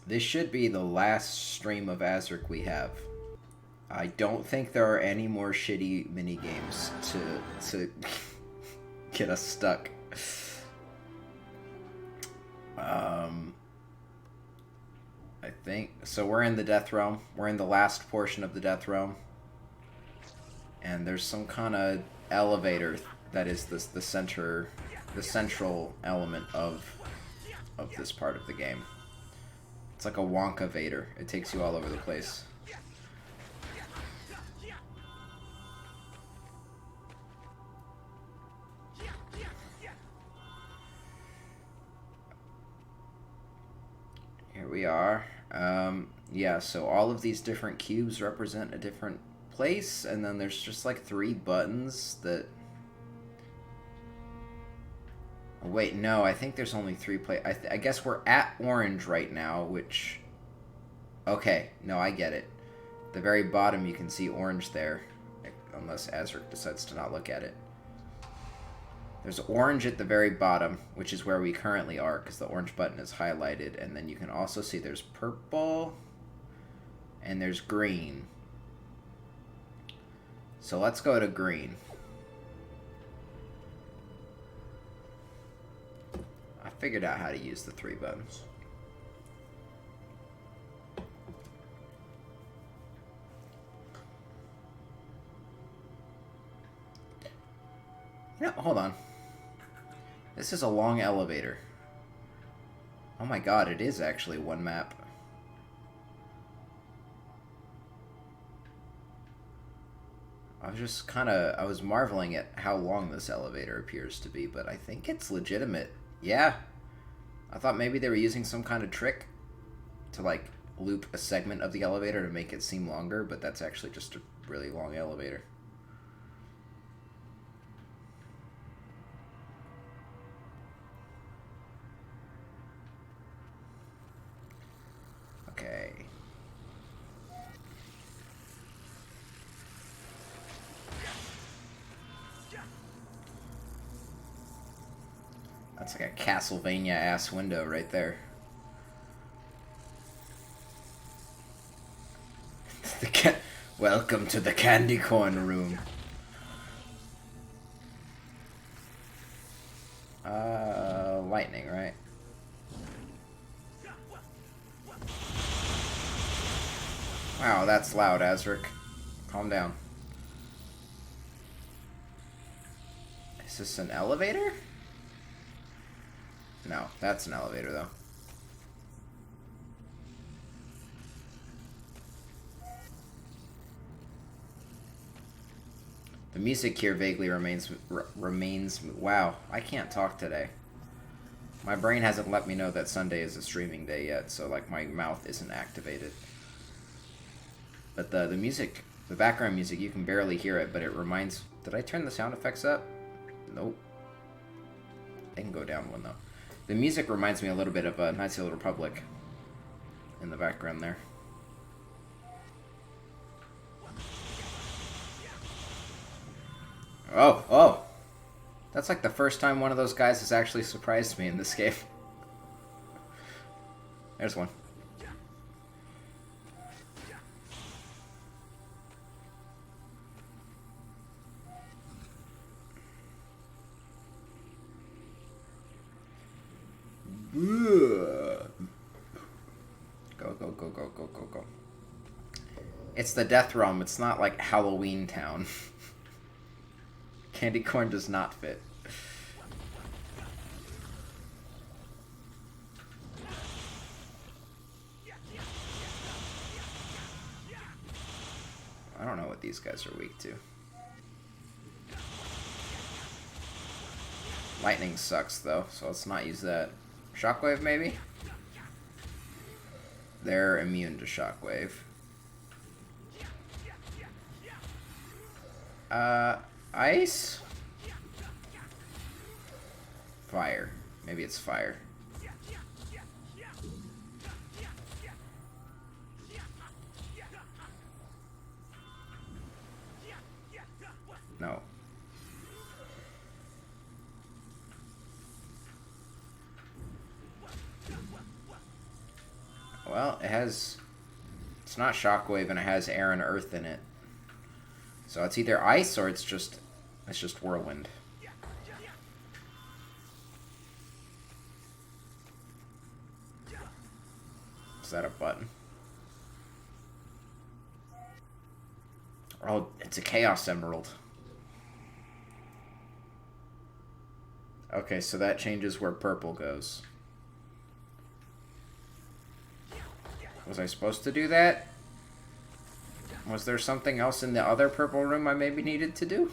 This should be the last stream of Azurik we have. I don't think there are any more shitty mini games to get us stuck. I think so. We're in the Death Realm. We're in the last portion of the Death Realm, and there's some kind of elevator that is the central element of this part of the game. It's like a Wonka Vader. It takes you all over the place. Here we are. Yeah, so all of these different cubes represent a different place, and then there's just like 3 buttons that... Oh, wait, no, I think there's only 3 I guess we're at orange right now, which... Okay, no, I get it. The very bottom you can see orange there, unless Azurik decides to not look at it. There's orange at the very bottom, which is where we currently are, because the orange button is highlighted, and then you can also see there's purple, and there's green. So let's go to green. I figured out how to use the 3 buttons. No, hold on. This is a long elevator. Oh my god, it is actually one map. I was marveling at how long this elevator appears to be, but I think it's legitimate. Yeah. I thought maybe they were using some kind of trick to, like, loop a segment of the elevator to make it seem longer, but that's actually just a really long elevator. Okay. That's like a Castlevania-ass window right there. Welcome to the candy corn room. Lightning, right? Wow, that's loud, Azurik. Calm down. Is this an elevator? No, that's an elevator, though. The music here vaguely remains... Wow, I can't talk today. My brain hasn't let me know that Sunday is a streaming day yet, so, like, my mouth isn't activated. But the music, the background music, you can barely hear it, but it reminds... Did I turn the sound effects up? Nope. They can go down one, though. The music reminds me a little bit of Knights of the Republic in the background there. Oh! That's like the first time one of those guys has actually surprised me in this game. There's one. Go. It's the Death Realm. It's not like Halloween Town. Candy corn does not fit. I don't know what these guys are weak to. Lightning sucks, though, so let's not use that. Shockwave, maybe? They're immune to Shockwave. Ice? Fire. Maybe it's fire. No. Well, it has... It's not Shockwave, and it has air and earth in it. So it's either ice or it's just whirlwind. Is that a button? Oh, it's a Chaos Emerald. Okay, so that changes where purple goes. Was I supposed to do that? Was there something else in the other purple room I maybe needed to do?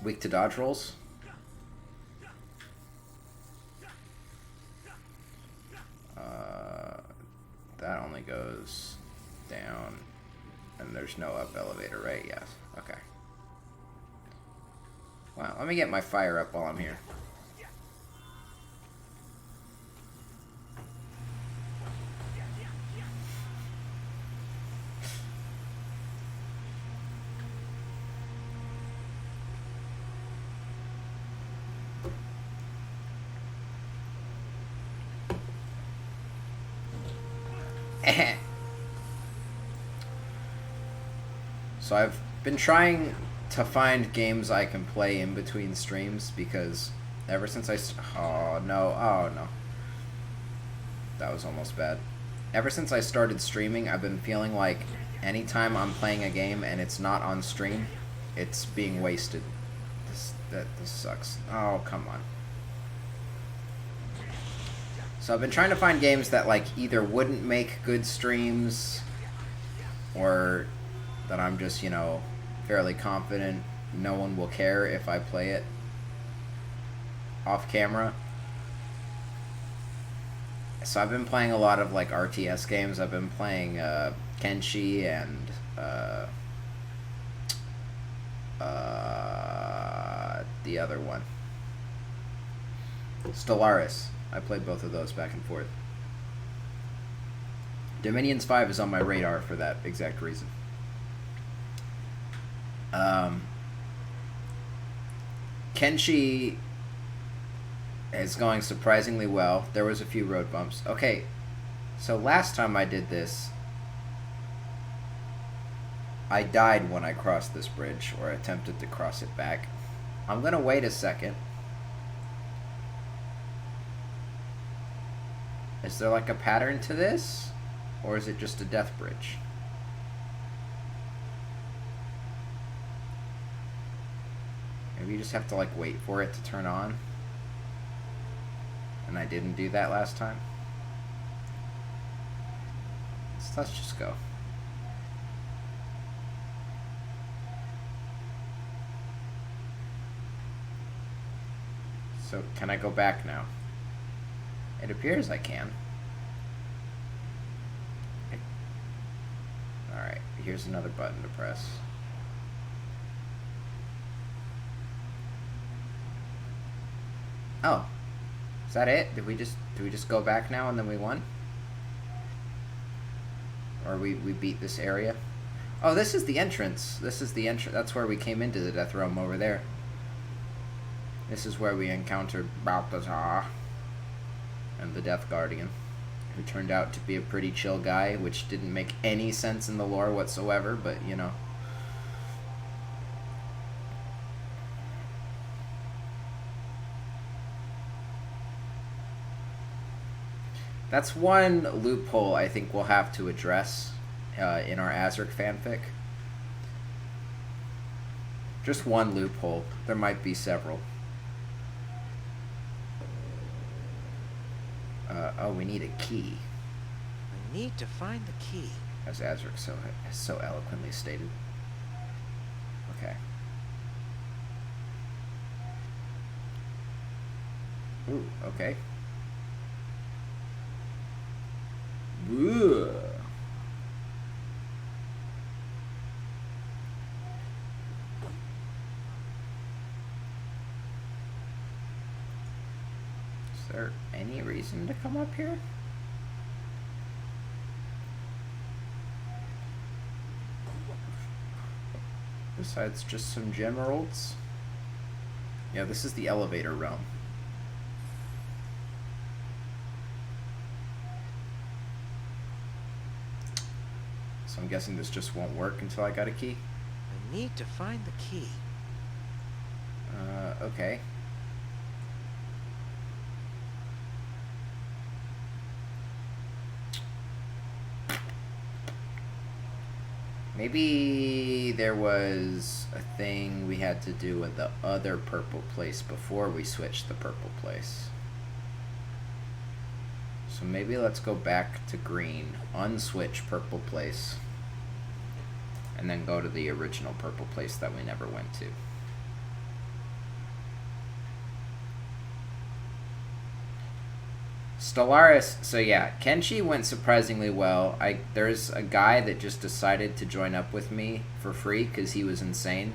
Weak to dodge rolls? That only goes down. And there's no up elevator, right? Yes. Okay. Wow, let me get my fire up while I'm here. So I've been trying to find games I can play in between streams because ever since oh no, that was almost bad. Ever since I started streaming, I've been feeling like anytime I'm playing a game and it's not on stream, it's being wasted. This sucks. Oh, come on. So I've been trying to find games that like either wouldn't make good streams or that I'm just, you know, fairly confident no one will care if I play it off camera. So I've been playing a lot of like RTS games. I've been playing Kenshi and the other one, Stellaris. I played both of those back and forth. Dominions 5 is on my radar for that exact reason. Kenshi is going surprisingly well. There was a few road bumps. Okay, so last time I did this, I died when I crossed this bridge, or attempted to cross it back. I'm going to wait a second. Is there like a pattern to this? Or is it just a death bridge? Maybe you just have to like wait for it to turn on. And I didn't do that last time. So let's just go. So can I go back now? It appears I can. Alright, here's another button to press. Oh. Is that it? Did we just go back now and then we won? Or we beat this area? Oh, this is the entrance. This is the entrance. That's where we came into the Death Realm over there. This is where we encountered Balthazar and the Death Guardian, who turned out to be a pretty chill guy, which didn't make any sense in the lore whatsoever, but, you know. That's one loophole I think we'll have to address in our Azurik fanfic. Just one loophole. There might be several. Oh, we need a key. I need to find the key. As Azurik so eloquently stated. Okay. Ooh, okay. Ooh. Is there any reason to come up here? Besides just some gemeralds? Yeah, this is the elevator realm. So I'm guessing this just won't work until I got a key. I need to find the key. Okay. Maybe there was a thing we had to do with the other purple place before we switched the purple place. So maybe let's go back to green, unswitch purple place, and then go to the original purple place that we never went to. Stellaris, so yeah, Kenshi went surprisingly well. There's a guy that just decided to join up with me for free because he was insane.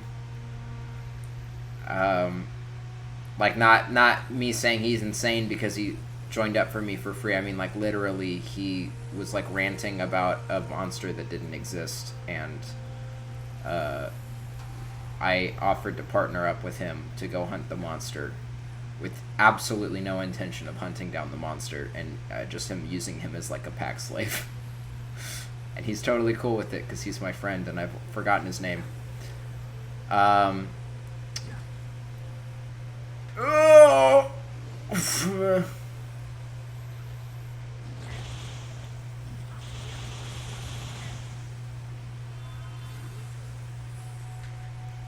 Like not me saying he's insane because he joined up for me for free. I mean, like, literally, he was like ranting about a monster that didn't exist, and I offered to partner up with him to go hunt the monster, with absolutely no intention of hunting down the monster, and just him using him as like a pack slave. And he's totally cool with it because he's my friend, and I've forgotten his name. Oh!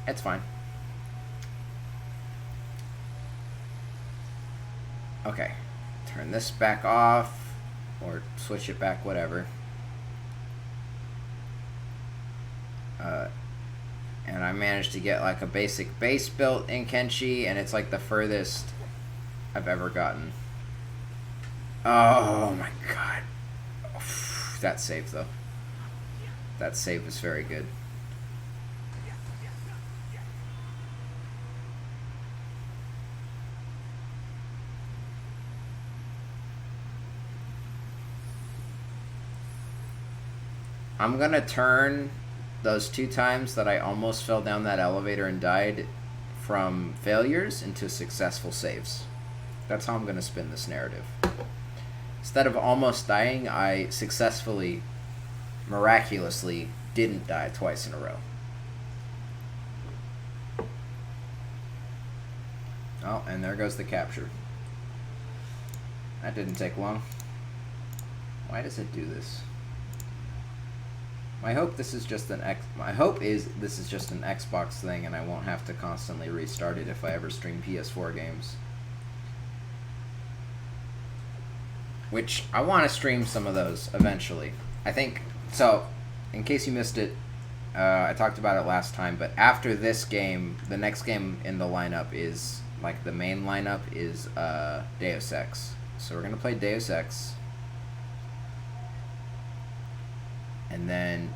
It's fine. Okay, turn this back off, or switch it back, whatever. And I managed to get like a basic base built in Kenshi, and it's like the furthest I've ever gotten. Oh my god. That save, though. That save was very good. I'm gonna turn those 2 times that I almost fell down that elevator and died from failures into successful saves. That's how I'm gonna spin this narrative. Instead of almost dying, I successfully, miraculously, didn't die twice in a row. Oh, and there goes the capture. That didn't take long. Why does it do this? My hope is this is just an Xbox thing, and I won't have to constantly restart it if I ever stream PS4 games. Which I want to stream some of those eventually. I think so. In case you missed it, I talked about it last time. But after this game, the next game in the lineup is like the main lineup is Deus Ex. So we're gonna play Deus Ex. And then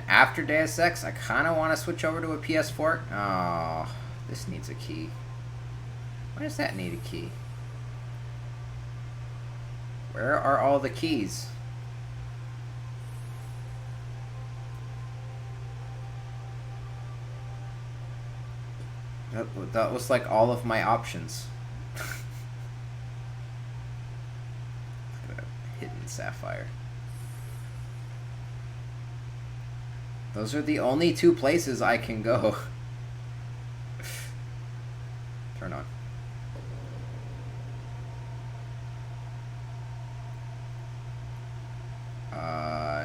after Deus Ex, I kind of want to switch over to a PS4. Oh, this needs a key. Why does that need a key? Where are all the keys? That was like all of my options. Hidden sapphire. Those are the only 2 places I can go. Turn on.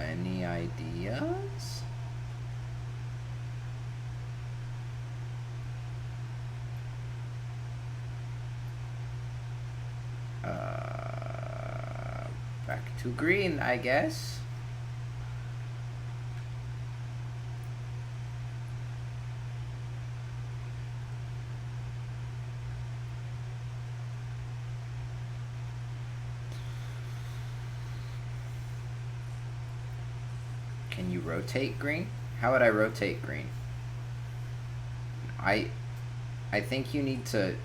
Any ideas? Back to green, I guess. Can you rotate green? How would I rotate green? I think you need to,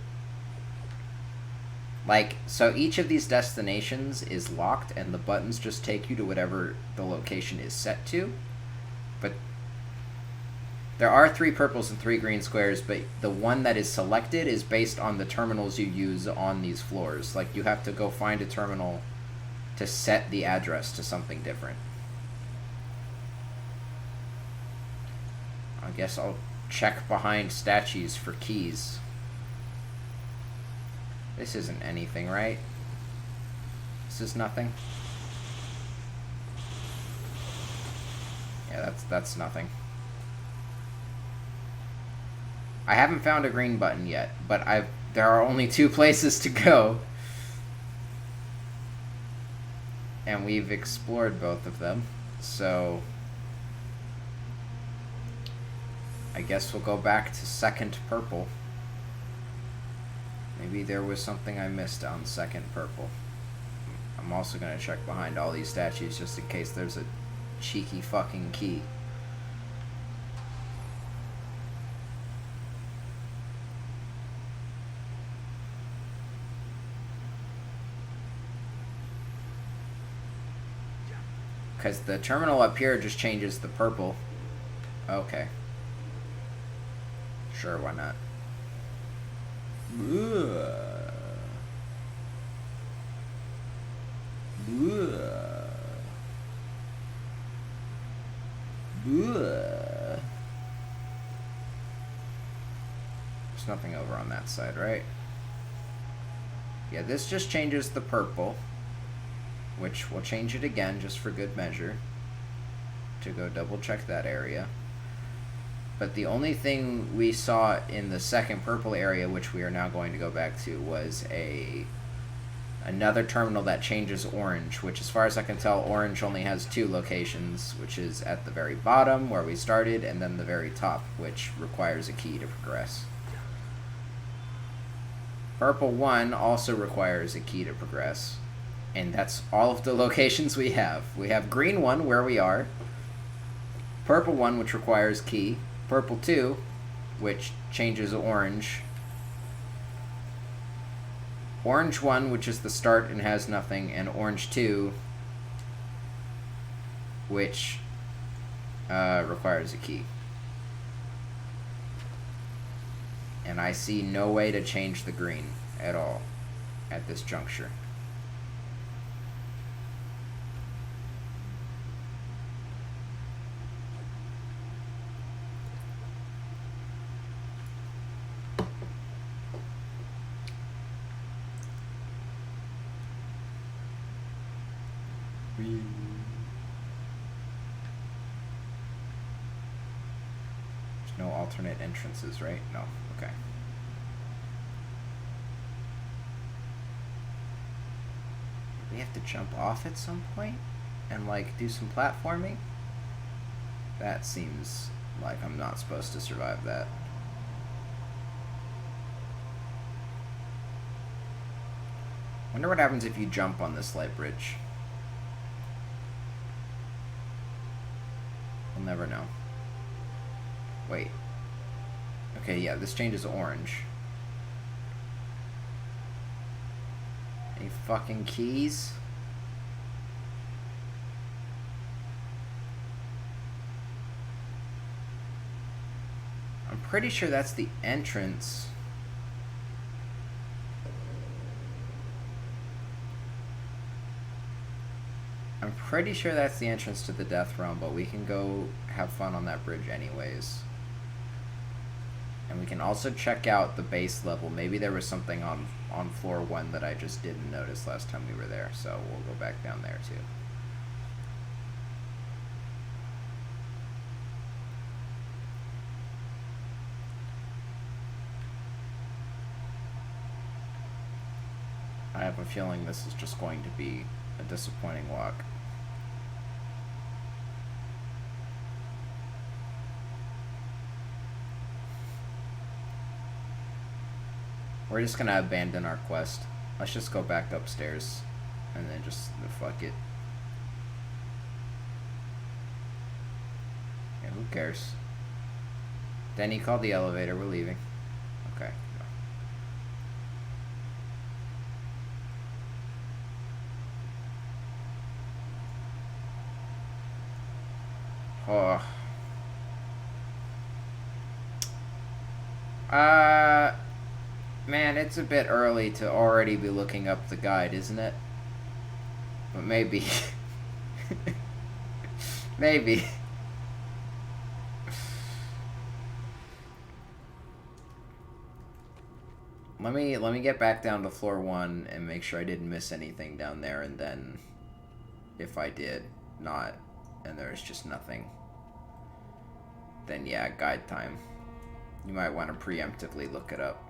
like, so each of these destinations is locked and the buttons just take you to whatever the location is set to. But there are 3 purples and 3 green squares, but the one that is selected is based on the terminals you use on these floors. Like, you have to go find a terminal to set the address to something different. guess I'll check behind statues for keys. This isn't anything, right? This is nothing? Yeah, that's nothing. I haven't found a green button yet, but there are only 2 places to go. And we've explored both of them, so I guess we'll go back to second purple. Maybe there was something I missed on second purple. I'm also going to check behind all these statues just in case there's a cheeky fucking key. Because the terminal up here just changes the purple. Okay. Sure, why not? There's nothing over on that side, right? Yeah, this just changes the purple, which will change it again just for good measure to go double check that area. But the only thing we saw in the second purple area, which we are now going to go back to, was another terminal that changes orange, which as far as I can tell, orange only has 2 locations, which is at the very bottom where we started and then the very top, which requires a key to progress. Purple 1 also requires a key to progress. And that's all of the locations we have. We have green 1 where we are. Purple 1, which requires key. Purple 2, which changes orange. Orange 1, which is the start and has nothing. And orange 2, which requires a key. And I see no way to change the green at all at this juncture. There's no alternate entrances, right? No. Okay. We have to jump off at some point and like do some platforming? That seems like I'm not supposed to survive that. Wonder what happens if you jump on this light bridge. We'll never know. Wait. Okay, yeah, this changes orange. Any fucking keys? I'm pretty sure that's the entrance. I'm pretty sure that's the entrance to the Death Realm, but we can go have fun on that bridge anyways. And we can also check out the base level. Maybe there was something on floor 1 that I just didn't notice last time we were there, so we'll go back down there too. I have a feeling this is just going to be a disappointing walk. We're just gonna abandon our quest. Let's just go back upstairs and then just fuck it. Yeah, who cares? Denny called the elevator. We're leaving. Okay. Oh. Man, it's a bit early to already be looking up the guide, isn't it? But maybe. Maybe. Let me get back down to floor 1 and make sure I didn't miss anything down there, and then if I did not, and there's just nothing, then yeah, guide time. You might want to preemptively look it up.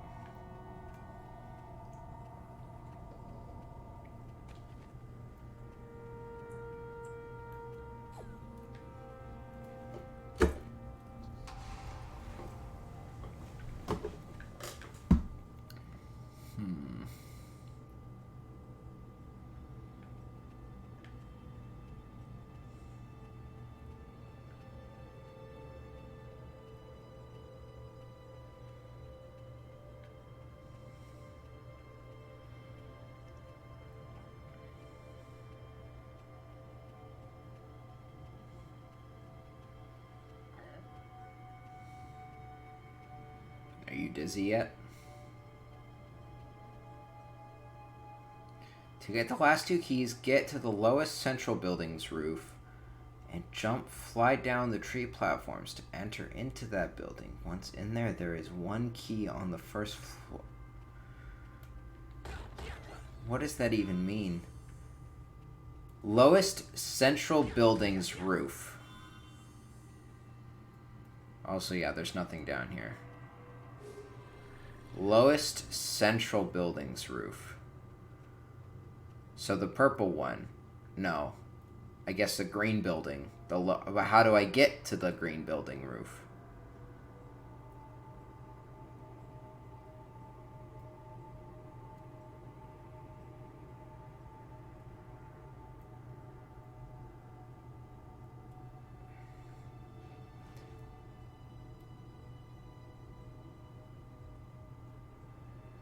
Are you dizzy yet? To get the last 2 keys, get to the lowest central building's roof and fly down the tree platforms to enter into that building. Once in there, there is 1 key on the first floor. What does that even mean? Lowest central building's roof. Also, yeah, there's nothing down here. Lowest central building's roof. So the purple one. No. I guess the green building. But how do I get to the green building roof?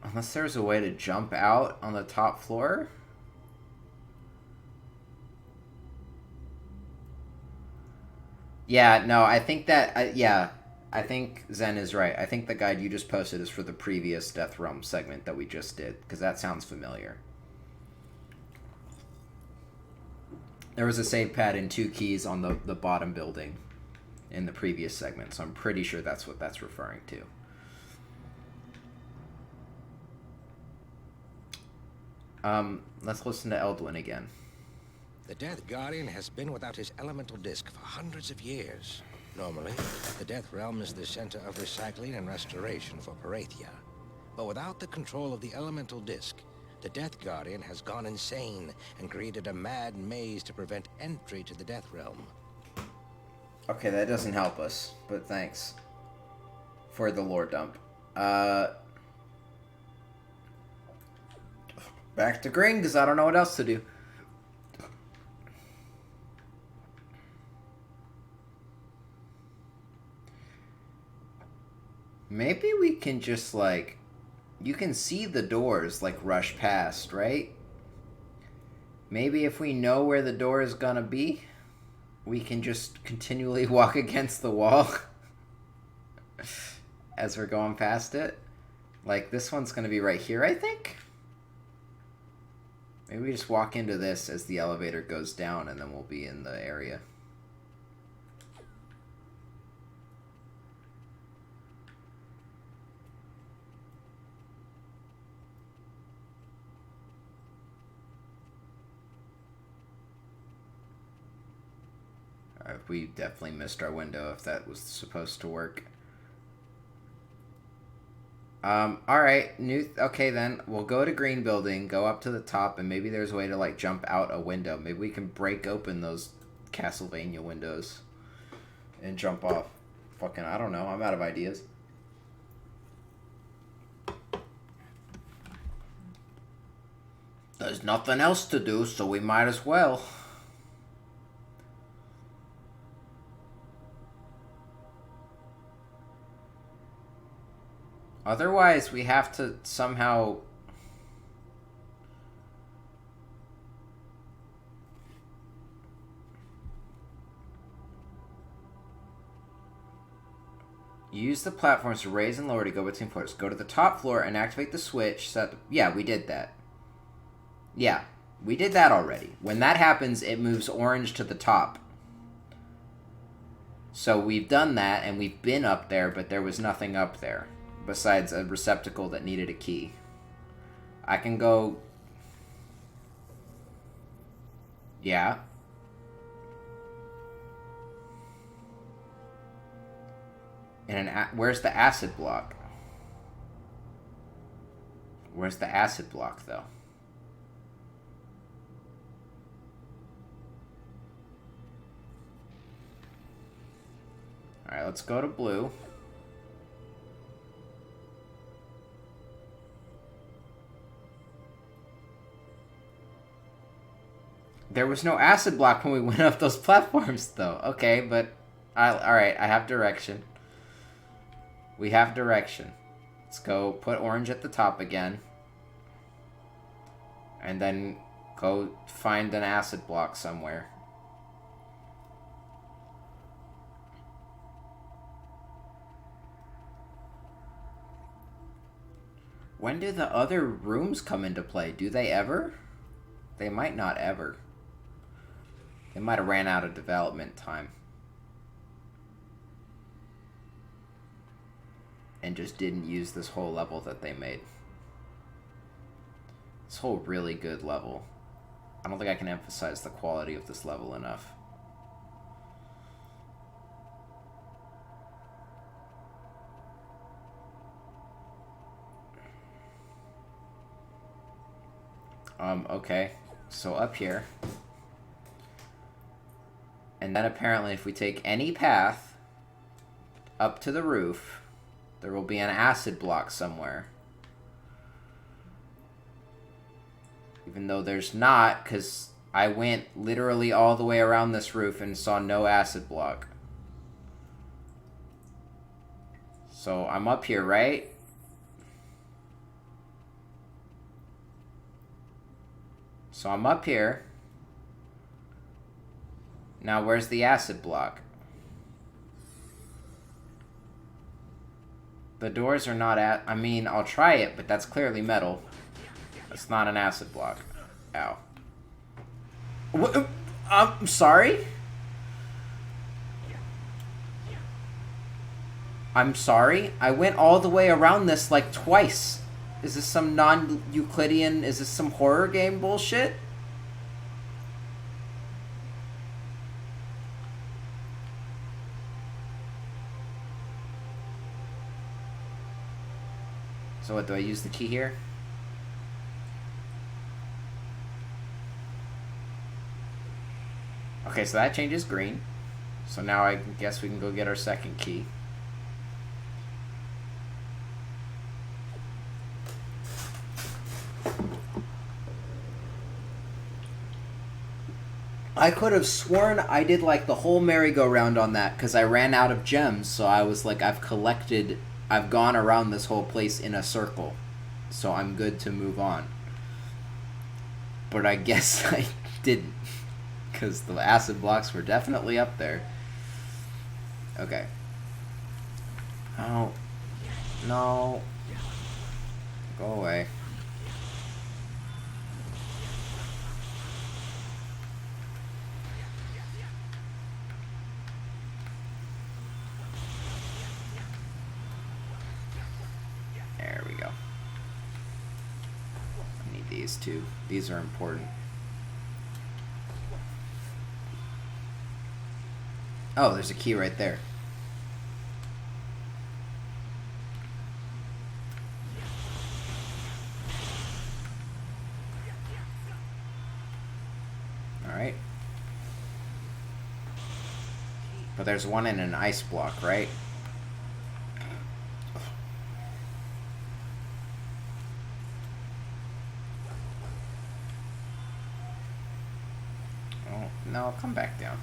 Unless there's a way to jump out on the top floor? Yeah, no, I think that, yeah, I think Zen is right. I think the guide you just posted is for the previous Death Realm segment that we just did, because that sounds familiar. There was a save pad and 2 keys on the bottom building in the previous segment, so I'm pretty sure that's what that's referring to. Let's listen to Eldwin again. The Death Guardian has been without his elemental disc for hundreds of years. Normally, the Death Realm is the center of recycling and restoration for Perathia. But without the control of the elemental disc, the Death Guardian has gone insane and created a mad maze to prevent entry to the Death Realm. Okay, that doesn't help us, but thanks for the lore dump. Back to green, because I don't know what else to do. Maybe we can just, like... You can see the doors, like, rush past, right? Maybe if we know where the door is gonna be, we can just continually walk against the wall as we're going past it. Like, this one's gonna be right here, I think? Maybe we just walk into this as the elevator goes down, and then we'll be in the area. We definitely missed our window if that was supposed to work. Alright, okay then, we'll go to green building, go up to the top, and maybe there's a way to, like, jump out a window. Maybe we can break open those Castlevania windows and jump off. Fucking, I don't know, I'm out of ideas. There's nothing else to do, so we might as well. Otherwise, we have to somehow... Use the platforms to raise and lower to go between floors. Go to the top floor and activate the switch. Yeah, we did that. Yeah, we did that already. When that happens, it moves orange to the top. So we've done that, and we've been up there, but there was nothing up there. Besides a receptacle that needed a key. I can go... Yeah. Where's the acid block? Where's the acid block, though? Alright, let's go to blue. There was no acid block when we went up those platforms, though. Okay, but... Alright, I have direction. We have direction. Let's go put orange at the top again. And then go find an acid block somewhere. When do the other rooms come into play? Do they ever? They might not ever. They might have ran out of development time. And just didn't use this whole level that they made. This whole really good level. I don't think I can emphasize the quality of this level enough. Okay. So up here. And then apparently if we take any path up to the roof, there will be an acid block somewhere. Even though there's not, because I went literally all the way around this roof and saw no acid block. So I'm up here, right? So I'm up here. Now where's the acid block? The doors are not at... I mean, I'll try it, but that's clearly metal. It's not an acid block. Ow. What? I'm sorry? I'm sorry? I went all the way around this like twice. Is this some non-Euclidean... Is this some horror game bullshit? So what, do I use the key here? Okay, so that changes green. So now I guess we can go get our second key. I could have sworn I did like the whole merry-go-round on that because I ran out of gems, so I was like, I've gone around this whole place in a circle, so I'm good to move on. But I guess I didn't, because the acid blocks were definitely up there. Okay. Oh. No. Go away. There we go. I need these two. These are important. Oh, there's a key right there. Alright. But there's one in an ice block, right? Oh, no, come back down.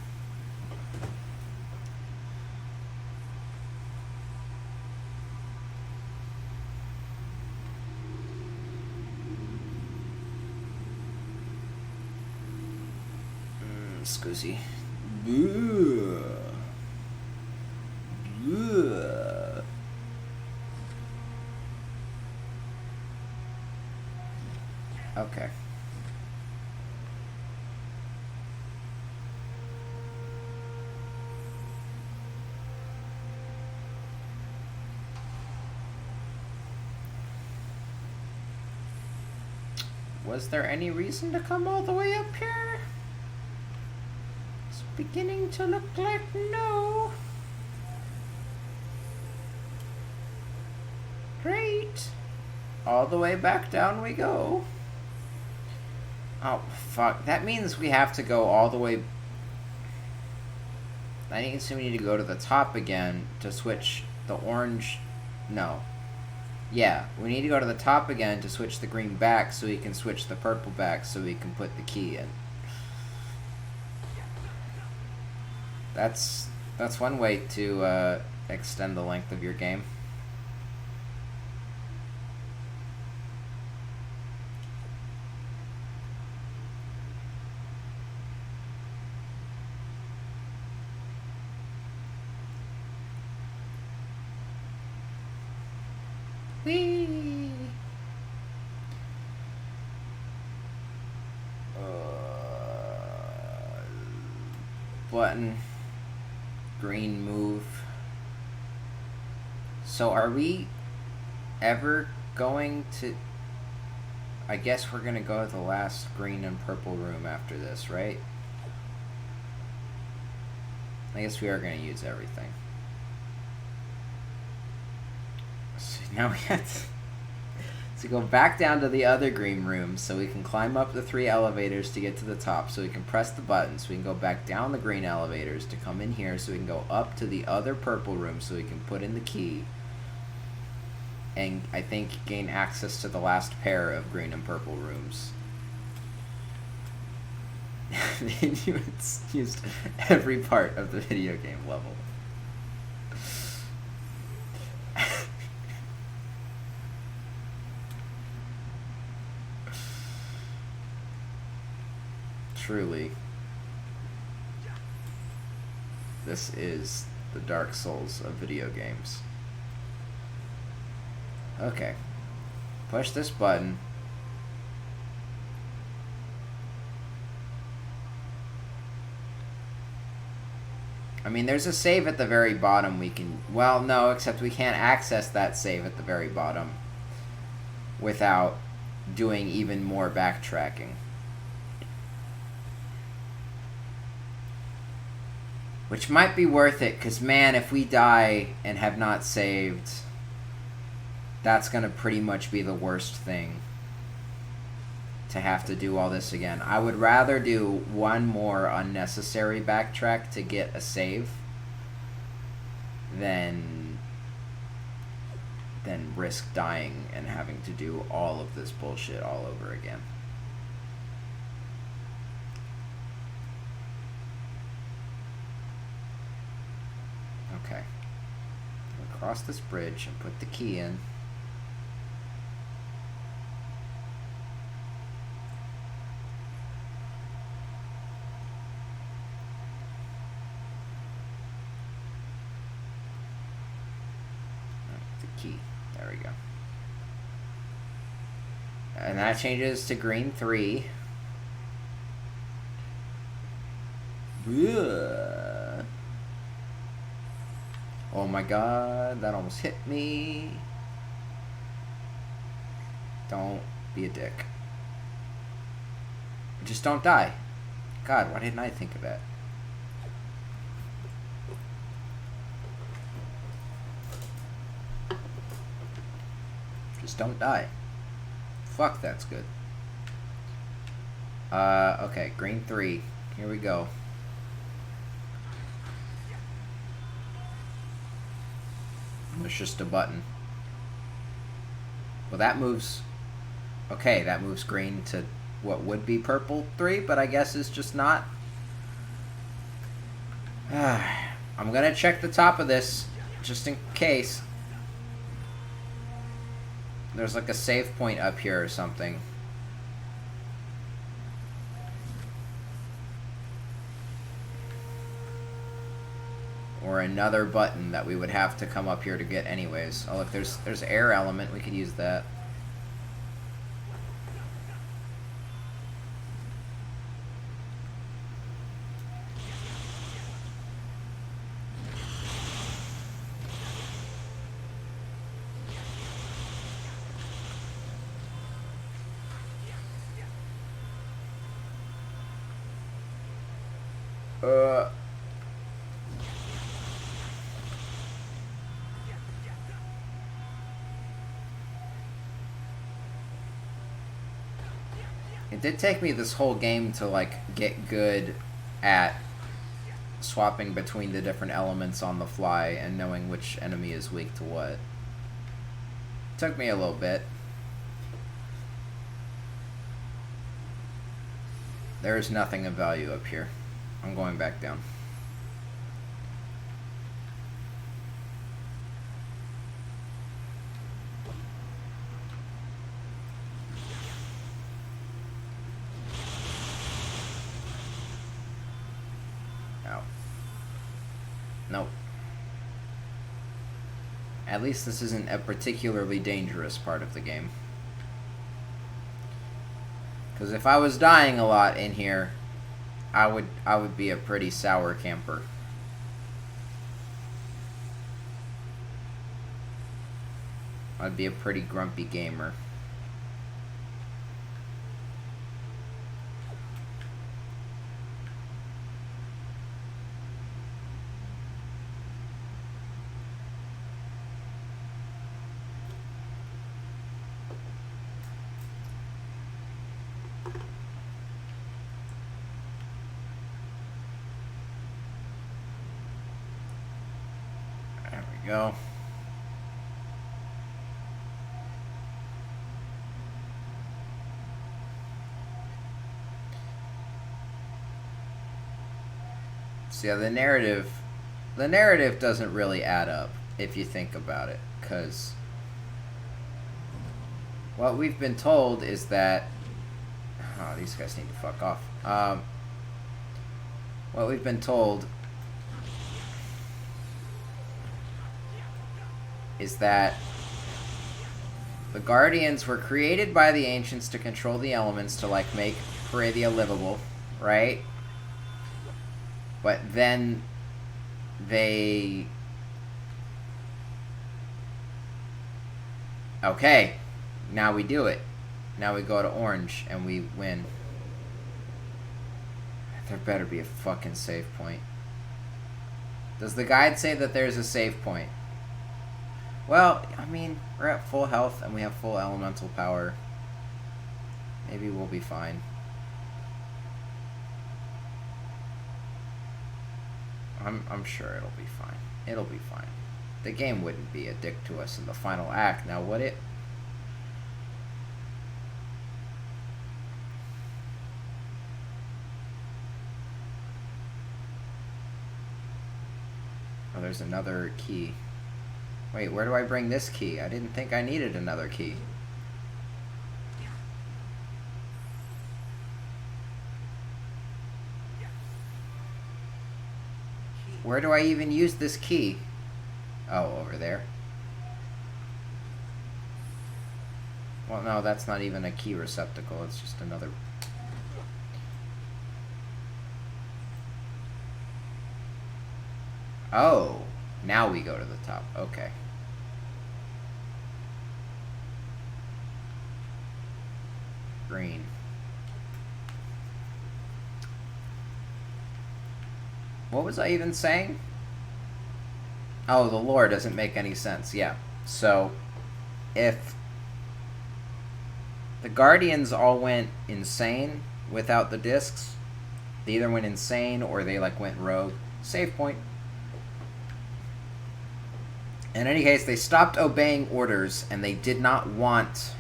Scusi. Okay. Was there any reason to come all the way up here? It's beginning to look like no. Great. All the way back down we go. Oh, fuck. That means we have to go all the way... That means we need to go to the top again to switch the orange... No. Yeah, we need to go to the top again to switch the green back so we can switch the purple back so we can put the key in. That's one way to extend the length of your game. Whee! Button. Green move. So are we ever going to... I guess we're going to go to the last green and purple room after this, right? I guess we are going to use everything. So now we have to go back down to the other green room so we can climb up the 3 elevators to get to the top, so we can press the button, so we can go back down the green elevators to come in here, so we can go up to the other purple room so we can put in the key, and I think gain access to the last pair of green and purple rooms. It's used every part of the video game level. Truly, this is the Dark Souls of video games. Okay. Push this button. I mean, there's a save at the very bottom we can... Well, no, except we can't access that save at the very bottom without doing even more backtracking. Which might be worth it, because, man, if we die and have not saved, that's going to pretty much be the worst thing. To have to do all this again. I would rather do one more unnecessary backtrack to get a save than risk dying and having to do all of this bullshit all over again. Okay. We'll cross this bridge and put the key in. The key. There we go. And that changes to green 3. Ugh. Oh my god, that almost hit me. Don't be a dick. Just don't die. God, why didn't I think of that? Just don't die. Fuck, that's good. Okay, green 3. Here we go. It's just a button. Well, that moves... Okay, that moves green to what would be purple 3, but I guess it's just not. I'm gonna check the top of this, just in case. There's like a save point up here or something. Or another button that we would have to come up here to get anyways. Oh look, there's air element, we could use that. It did take me this whole game to, like, get good at swapping between the different elements on the fly and knowing which enemy is weak to what. Took me a little bit. There is nothing of value up here. I'm going back down. Ow. Nope. At least this isn't a particularly dangerous part of the game. Because if I was dying a lot in here, I would be a pretty sour camper. I'd be a pretty grumpy gamer. There we go. So yeah, the narrative doesn't really add up if you think about it, because what we've been told is that these guys need to fuck off. What we've been told is that the Guardians were created by the Ancients to control the elements to, like, make Perathia livable, right? But then they... Okay, now we do it. Now we go to orange and we win. There better be a fucking save point. Does the guide say that there's a save point? Well, I mean, we're at full health and we have full elemental power. Maybe we'll be fine. I'm sure it'll be fine. It'll be fine. The game wouldn't be a dick to us in the final act, now would it? Oh, there's another key. Wait, where do I bring this key? I didn't think I needed another key. Where do I even use this key? Oh, over there. Well, no, that's not even a key receptacle. It's just another... Oh, now we go to the top. Okay. Green. What was I even saying? Oh, the lore doesn't make any sense. Yeah. So, if the Guardians all went insane without the discs, they either went insane or they, like, went rogue. Save point. In any case, they stopped obeying orders, and they did not want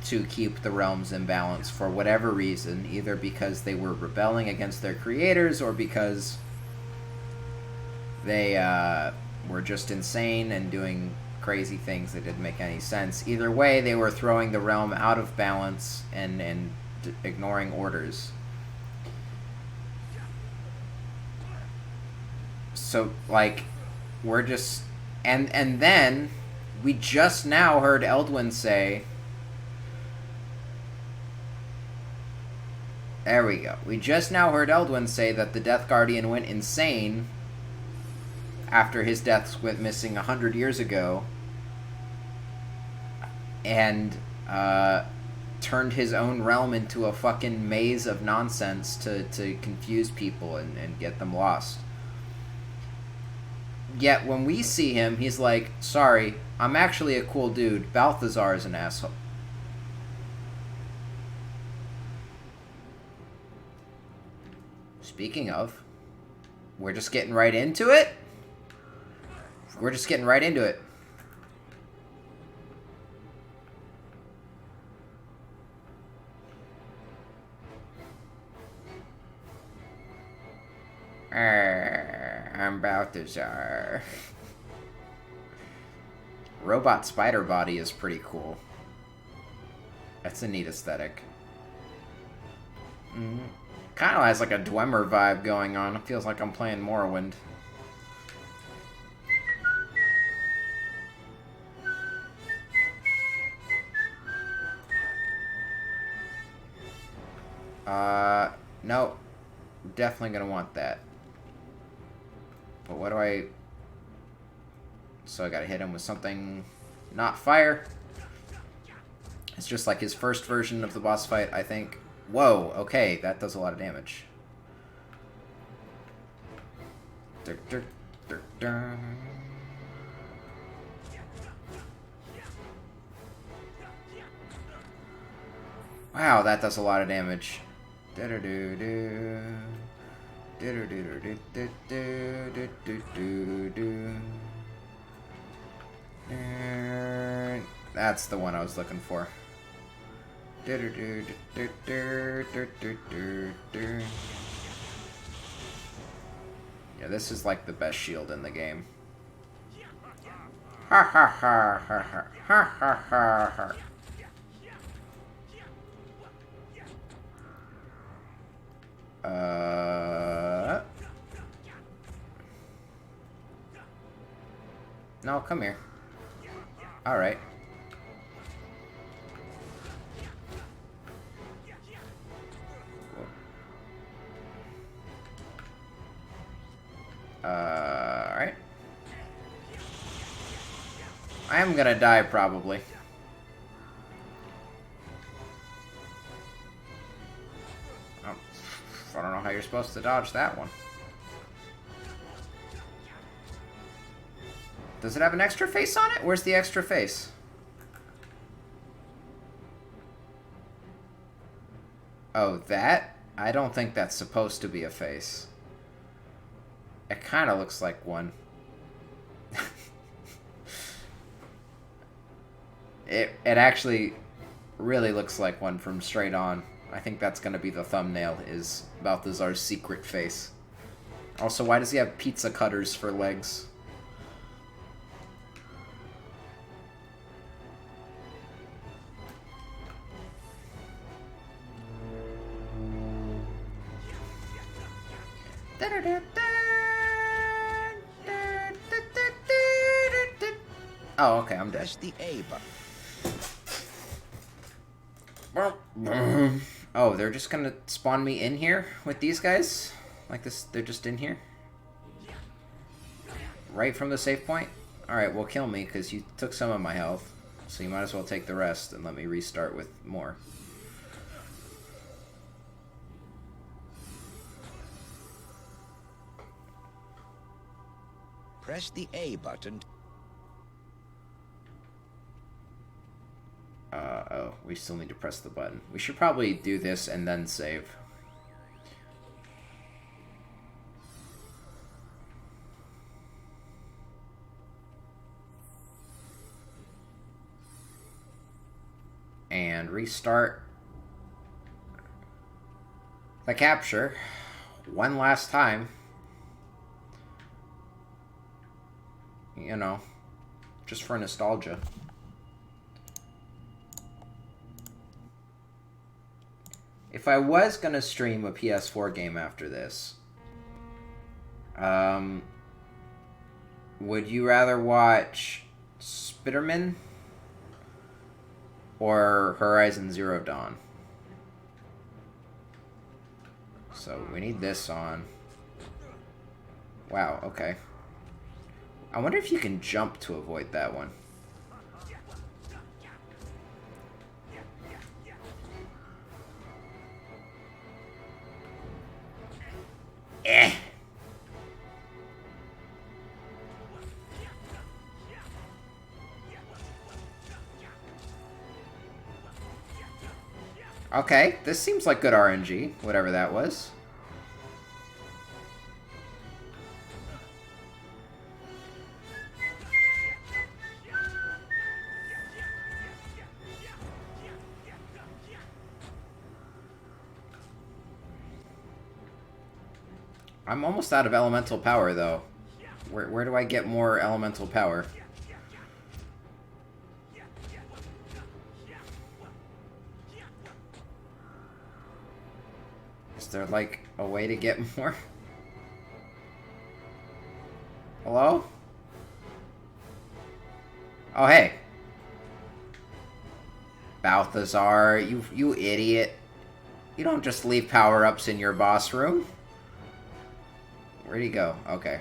to keep the realms in balance for whatever reason, either because they were rebelling against their creators or because they were just insane and doing crazy things that didn't make any sense. Either way, they were throwing the realm out of balance and ignoring orders. So, like, we're just... And then, we just now heard Eldwin say... There we go. We just now heard Eldwin say that the Death Guardian went insane after his deaths went missing 100 years ago. And, turned his own realm into a fucking maze of nonsense to confuse people and get them lost. Yet when we see him, he's like, sorry, I'm actually a cool dude. Balthazar is an asshole. Speaking of, we're just getting right into it. We're just getting right into it. I'm Balthazar. Robot spider body is pretty cool. That's a neat aesthetic. Kind of has like a Dwemer vibe going on. It feels like I'm playing Morrowind. No. Definitely gonna want that. But what do I... So I gotta hit him with something not fire. It's just like his first version of the boss fight, I think. Whoa, okay, that does a lot of damage. Wow, that does a lot of damage. That's the one I was looking for. Yeah, this is like the best shield in the game. Ha ha ha ha ha ha ha ha ha. No, come here. Alright. Alright. I am gonna die, probably. Oh, I don't know how you're supposed to dodge that one. Does it have an extra face on it? Where's the extra face? Oh, that? I don't think that's supposed to be a face. It kind of looks like one. It actually really looks like one from straight on. I think that's going to be the thumbnail, is Balthazar's secret face. Also, why does he have pizza cutters for legs? Oh, okay, I'm dead. Press the A button. Oh, they're just gonna spawn me in here with these guys? Like this, they're just in here? Right from the save point? Alright, well kill me, because you took some of my health. So you might as well take the rest and let me restart with more. Press the A button. Oh, we still need to press the button. We should probably do this and then save. And restart the capture one last time. You know, just for nostalgia. If I was gonna stream a PS4 game after this, would you rather watch Spiderman or Horizon Zero Dawn? So we need this on. Wow, okay. I wonder if you can jump to avoid that one. Okay, this seems like good RNG, whatever that was. I'm almost out of elemental power, though. Where do I get more elemental power? Is there, like, a way to get more? Hello? Oh, hey. Balthazar, you idiot. You don't just leave power-ups in your boss room. Where'd he go? Okay.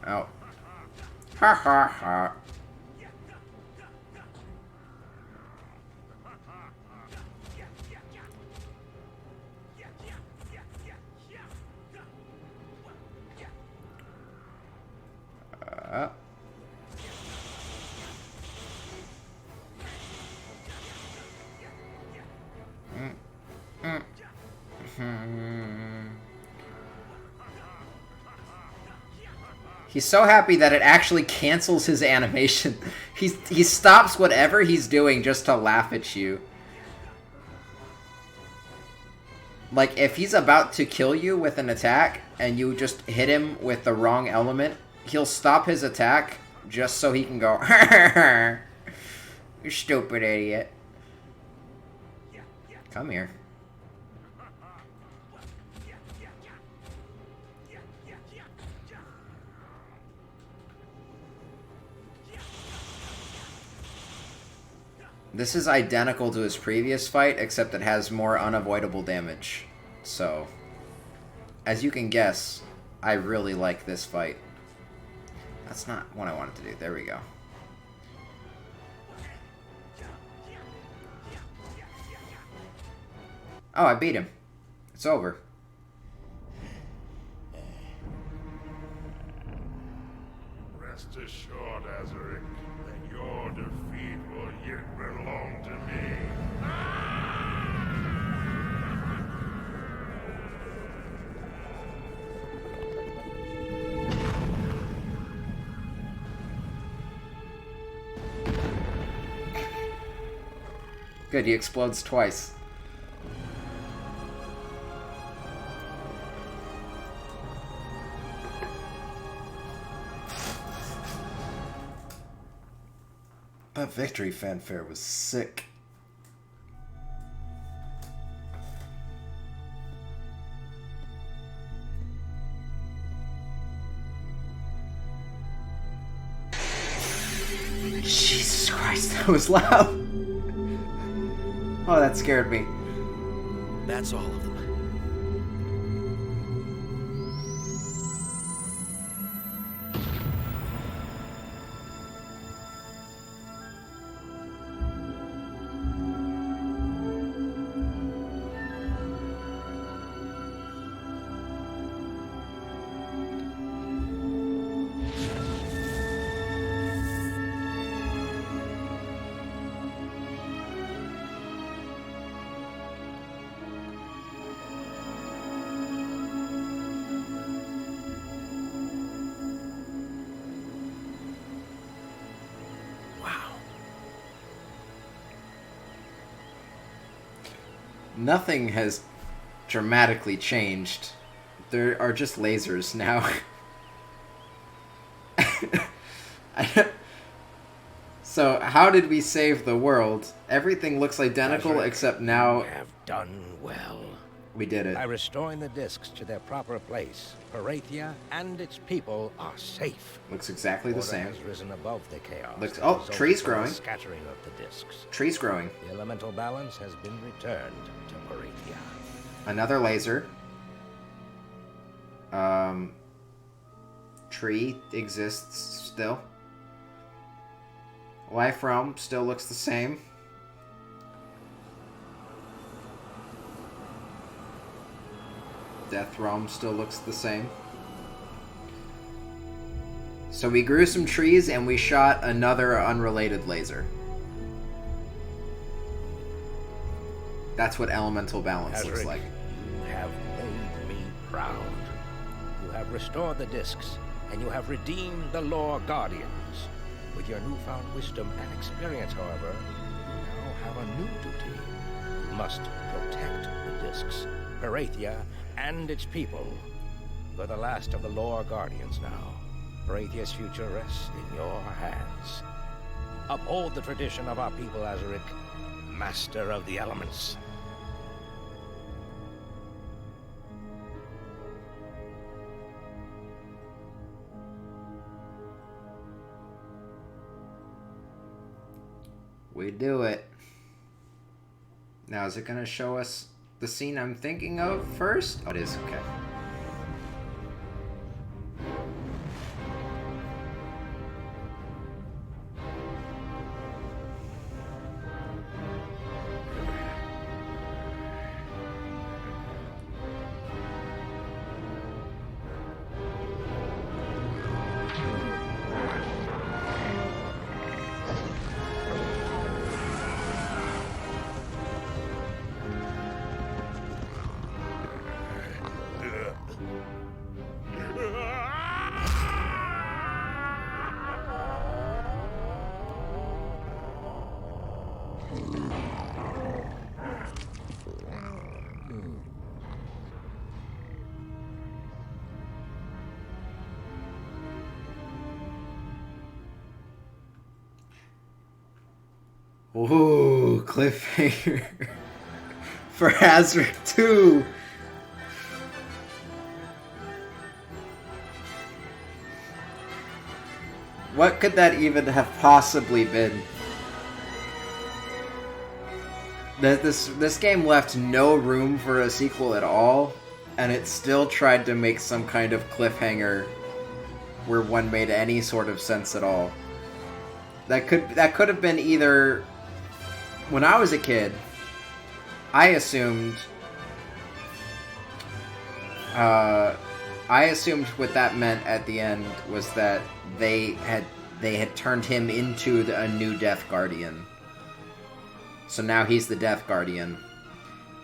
Oh. Ha ha ha. He's so happy that it actually cancels his animation. He stops whatever he's doing just to laugh at you. Like, if he's about to kill you with an attack, and you just hit him with the wrong element, he'll stop his attack just so he can go, you stupid idiot. Come here. This is identical to his previous fight, except it has more unavoidable damage. So, as you can guess, I really like this fight. That's not what I wanted to do. There we go. Oh, I beat him. It's over. Rest assured, Azurik, that your defeat will yet belong to me. Good, he explodes twice. That victory fanfare was sick. Jesus Christ, that was loud. Oh, that scared me. That's all of them. Nothing has dramatically changed. There are just lasers now. So, how did we save the world? Everything looks identical, Azurik, except now You have done well. we did it. By restoring the discs to their proper place, Perathia and its people are safe. Looks exactly the Order same. has risen above the chaos. Looks- that oh, resulted trees from the growing. Scattering of the discs. Tree's growing. The elemental balance has been returned to Perathia. Another laser. Tree exists still. Life realm still looks the same. Death Realm still looks the same. So we grew some trees and we shot another unrelated laser. That's what elemental balance looks Azurik, like. you have made me proud. You have restored the discs, and you have redeemed the Lore Guardians. With your newfound wisdom and experience, however, you now have a new duty. You must protect the discs, Perathia, and its people. You're the last of the Lore Guardians now. Perathia's future rests in your hands. Uphold the tradition of our people, Azurik, master of the elements. We do it. Now, is it going to show us the scene I'm thinking of first? Oh, it is. Okay. Ooh, cliffhanger for Azurik 2. What could that even have possibly been? This game left no room for a sequel at all, and it still tried to make some kind of cliffhanger where one made any sort of sense at all. That could have been either. When I was a kid, I assumed what that meant at the end was that they had turned him into a new Death Guardian. So now he's the Death Guardian.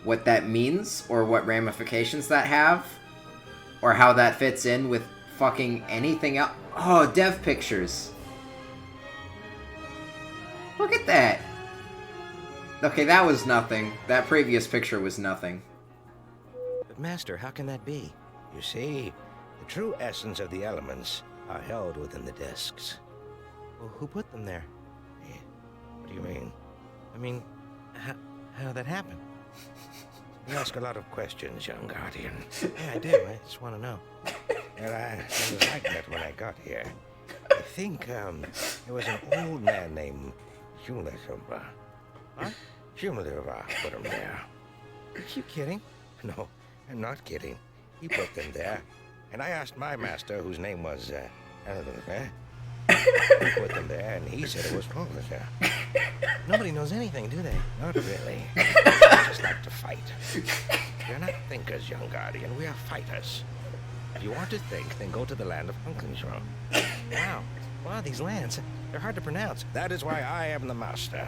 What that means, or what ramifications that have, or how that fits in with fucking anything else. Oh, dev pictures. Look at that. Okay, that was nothing. That previous picture was nothing. But Master, how can that be? You see, the true essence of the elements are held within the discs. Well, who put them there? What do you mean? I mean, how that happen? You ask a lot of questions, young Guardian. Yeah, I do. I just want to know. Well, I was like that when I got here. I think, there was an old man named Shumba. Huh? Shumba put him there. Are you kidding? No, I'm not kidding. He put them there. And I asked my master, whose name was, he put them there, and he said it was Perathia. Nobody knows anything, do they? Not really. They just like to fight. We're not thinkers, young Guardian. We are fighters. If you want to think, then go to the land of Hunkinshaw. Wow, these lands, they're hard to pronounce. That is why I am the master.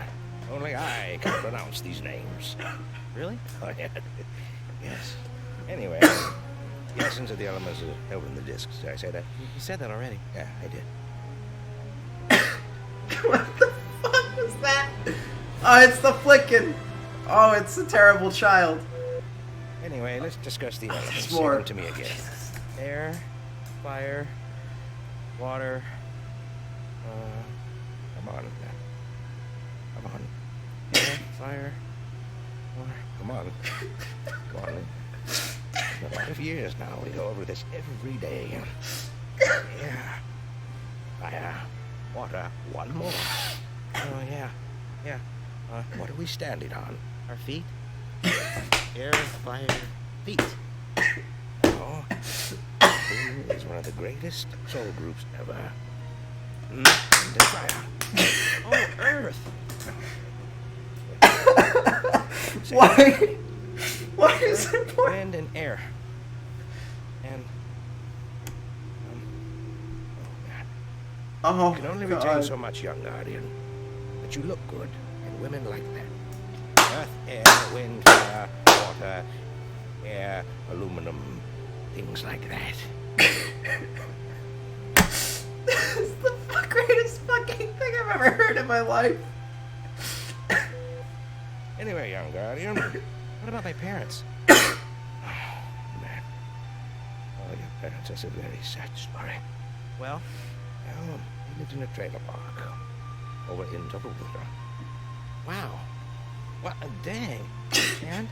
Only I can pronounce these names. Really? Oh, yeah. Yes. Anyway, the essence of the elements is held in the discs. Did I say that? You said that already. Yeah, I did. What the fuck was that? Oh, it's the flicking. Oh, it's a terrible child. Anyway, let's discuss the elements. Say More. them to me again. Air, fire, water. Come on. Come on. Air, fire, water. Come on. Come on. A lot of years now. We go over this every day. Air, fire, water. One more. Oh, yeah. What are we standing on? Our feet? Air, fire, feet. Oh, who is one of the greatest soul groups ever? And fire. Oh, Earth. Why? Why is it important? Wind and air. Oh, You can only God. retain so much, young Guardian. But you look good, and women like that. Earth, air, wind, fire, water, air, aluminum, things like that. This is the greatest fucking thing I've ever heard in my life. Anyway, young Guardian, what about my parents? Oh, man. Oh, your parents, that's a very sad story. Well, Well, he lived in a trailer park over in Doublewater. wow. What? Dang. And?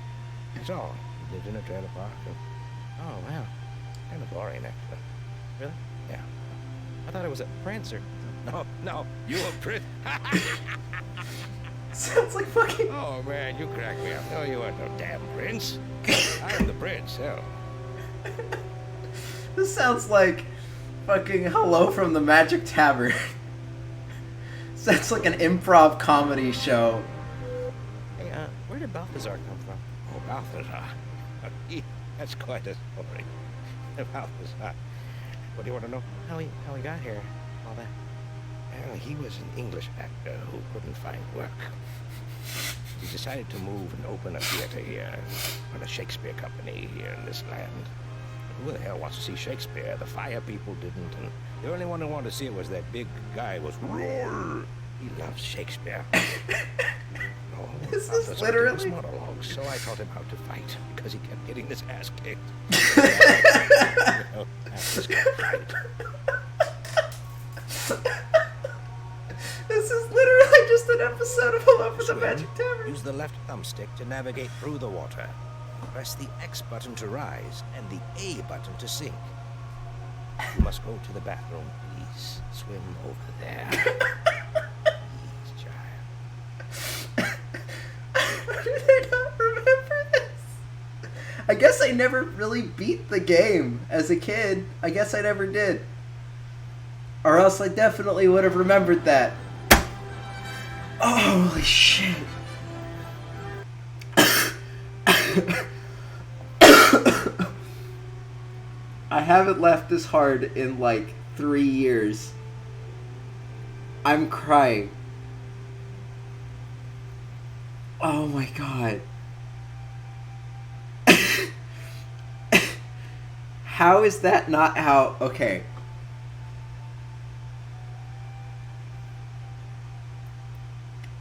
That's all. He lived in a trailer park. And Oh, wow. kind of boring, actually. Really? Yeah. I thought it was a prince or... No, you a prince. Sounds like fucking. Oh, man, you cracked me up. No, you weren't no damn prince. I'm the prince, hell. This sounds like fucking Hello from the Magic Tavern. Sounds like an improv comedy show. Hey, where did Balthazar come from? Oh, Balthazar. That's quite a story. Balthazar. What do you want to know? How he got here? All that. Well, he was an English actor who couldn't find work. He decided to move and open a theater here, run a Shakespeare company here in this land. But who the hell wants to see Shakespeare? The fire people didn't, and the only one who wanted to see it was that big guy was Roar. He loves Shakespeare. No, This is Balthazar did literally- his monologues, so I taught him how to fight because he kept getting his ass kicked. Actors can't fight. This is literally just an episode of Hello from the Swim, Magic Tavern. use the left thumbstick to navigate through the water. Press the X button to rise and the A button to sink. You must go to the bathroom, please. Swim over there. Please, child. How did I not remember this? I guess I never really beat the game as a kid. I guess I never did. Or else I definitely would have remembered that. Oh, holy shit. I haven't laughed this hard in like 3 years. I'm crying. Oh my god. How is that not how... Okay.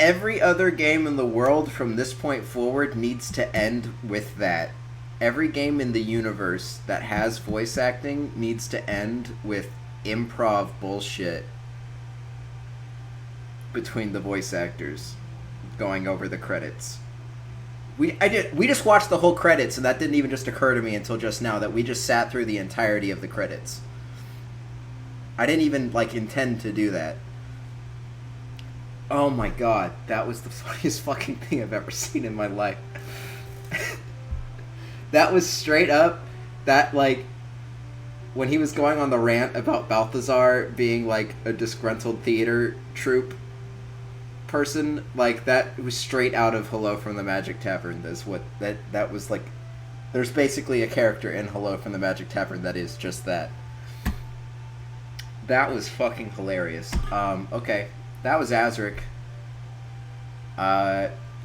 Every other game in the world from this point forward needs to end with that. Every game in the universe that has voice acting needs to end with improv bullshit between the voice actors going over the credits. We just watched the whole credits, and that didn't even just occur to me until just now that we just sat through the entirety of the credits. I didn't even intend to do that. Oh my god, that was the funniest fucking thing I've ever seen in my life. That was straight up that when he was going on the rant about Balthazar being a disgruntled theater troupe person, that was straight out of Hello from the Magic Tavern. That was there's basically a character in Hello from the Magic Tavern that is just that. That was fucking hilarious. Okay. That was Azurik.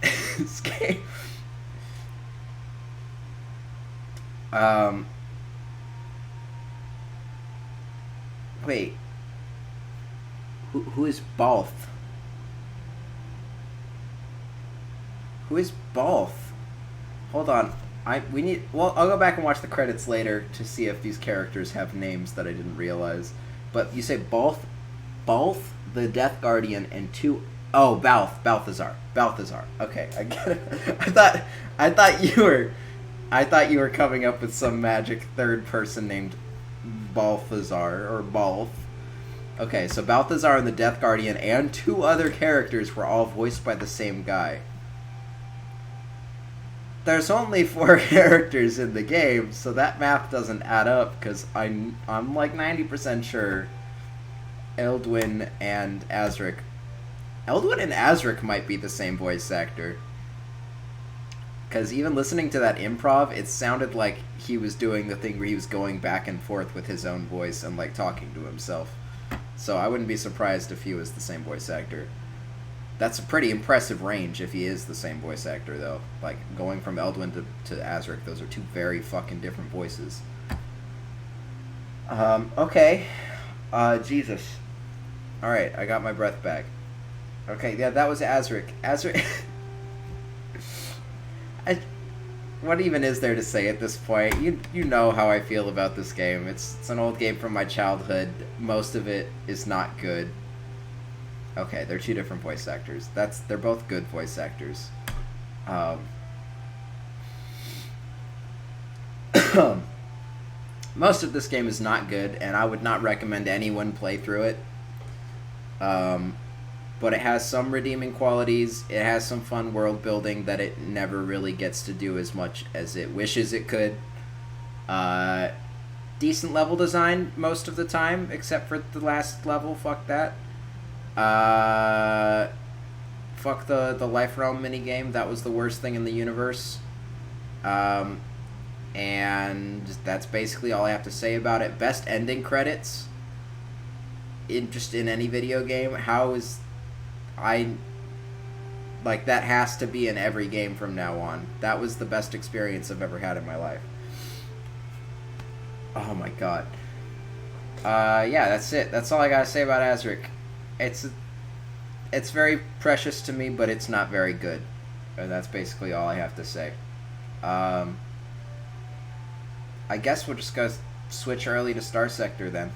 This game. Wait. Who is Balth? Who is Balth? Hold on. I'll go back and watch the credits later to see if these characters have names that I didn't realize. But you say Balth, the Death Guardian, and Balthazar. Okay, I get it. I thought you were coming up with some magic third person named Balthazar or Balth. Okay, so Balthazar and the Death Guardian and 2 other characters were all voiced by the same guy. There's only 4 characters in the game, so that math doesn't add up, because I'm 90% sure Eldwin and Azurik might be the same voice actor. Because even listening to that improv, it sounded like he was doing the thing where he was going back and forth with his own voice and talking to himself. So I wouldn't be surprised if he was the same voice actor. That's a pretty impressive range if he is the same voice actor, though. Like, going from Eldwin to Azurik, those are two very fucking different voices. Okay. Jesus. Alright, I got my breath back. Okay, yeah, that was Azurik. Azurik... What even is there to say at this point? You know how I feel about this game. It's an old game from my childhood. Most of it is not good. Okay, they're two different voice actors. They're both good voice actors. Most of this game is not good, and I would not recommend anyone play through it. But it has some redeeming qualities. It has some fun world building that it never really gets to do as much as it wishes it could. Decent level design most of the time, except for the last level. Fuck that. Fuck the Life Realm minigame. That was the worst thing in the universe. And that's basically all I have to say about it. Best ending credits in any video game. How is... that has to be in every game from now on. That was the best experience I've ever had in my life. Oh my god. Yeah, that's it. That's all I gotta say about Azurik. It's very precious to me, but it's not very good. And that's basically all I have to say. I guess we'll just go switch early to Star Sector then.